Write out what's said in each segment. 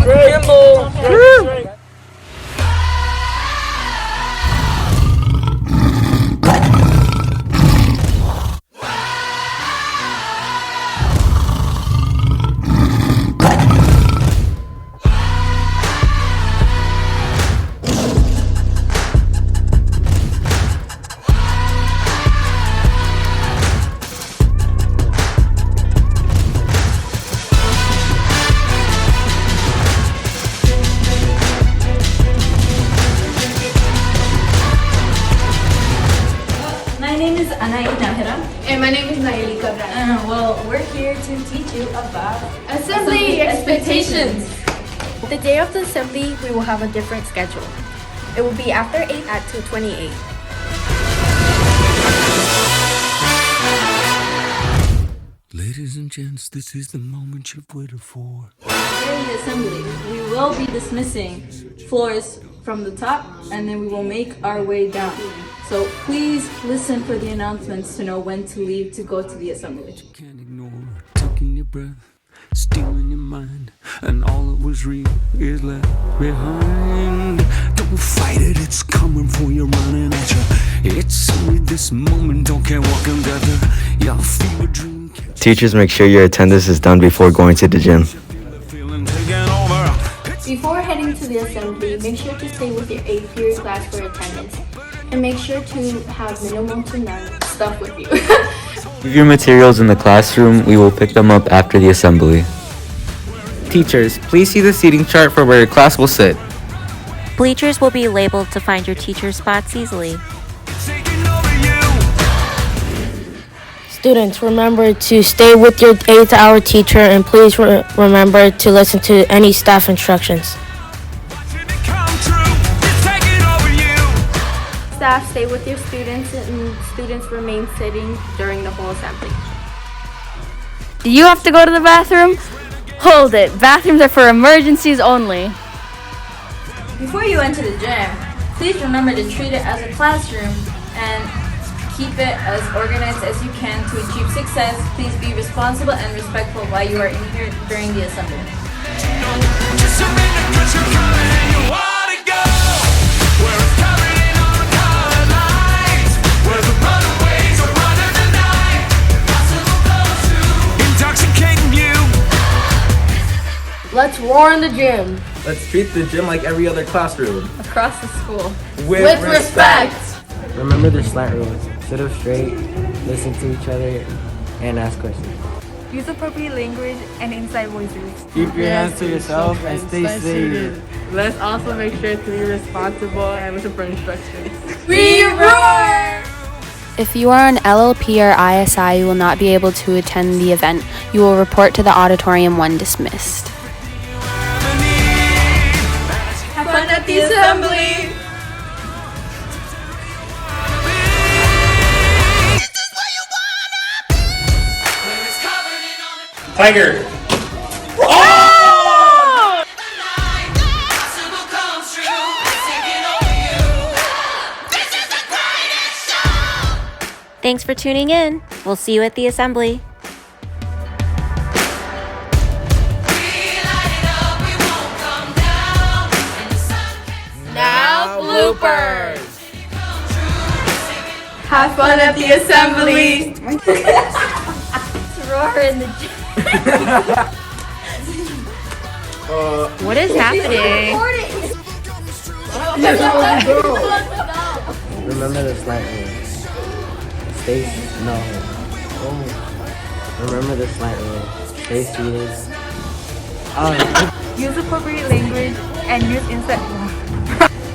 Kimball. And my name is Nayeli Cabral. Well, we're here to teach you about Assembly expectations. The day of the assembly, we will have a different schedule. It will be after 8 at 2:28. Ladies and gents, this is the moment you've waited for. during the assembly. We will be dismissing floors from the top, and then we will make our way down. So please listen for the announcements to know when to leave to go to the assembly. Can't ignore taking your breath, stealing your mind, and all that was real is left behind. Don't fight it, it's coming for you, running at you. It's only this moment, don't care what can gather. You'll feel a dream. Teachers, make sure your attendance is done before going to the gym. Before heading to the assembly, make sure to stay with your 8th period class for attendance. And make sure to have minimal to none stuff with you. Leave your materials in the classroom. We will pick them up after the assembly. Teachers, please see the seating chart for where your class will sit. Bleachers will be labeled to find your teacher's spots easily. Students, remember to stay with your 8th hour teacher, and please remember to listen to any staff instructions. Staff, stay with your students, and students remain sitting during the whole assembly. Do you have to go to the bathroom? Hold it. Bathrooms are for emergencies only. Before you enter the gym, please remember to treat it as a classroom and keep it as organized as you can to achieve success. Please be responsible and respectful while you are in here during the assembly. Let's roar in the gym. Let's treat the gym like every other classroom. Across the school. With respect. Remember the slant rule. Sit up straight, listen to each other, and ask questions. Use appropriate language and inside voices. Keep your hands to yourself and stay seated. Let's also make sure to be responsible and listen for instructions. We roar! If you are an LLP or ISI, you will not be able to attend the event. You will report to the auditorium when dismissed. Have fun at the assembly! Tiger. Oh! Thanks for tuning in. We'll see you at the assembly. Now bloopers! Have fun at the assembly! Roar in the gym. What is happening? Remember the slant rule. Stay no. Oh. Remember the slant rule. Stay seated. Use appropriate language and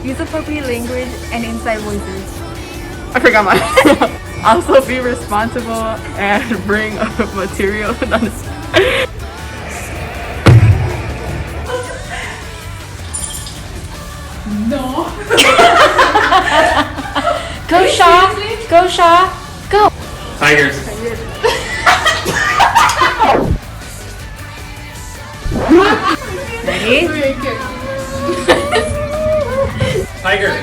use appropriate language and inside voices. I forgot mine. Also be responsible and bring material. No. Go Shaw! Go Shaw! Go! Tigers. Ready? Tiger.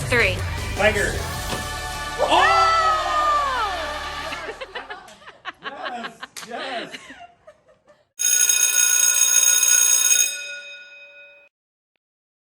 Three. Tiger. Oh! Yes.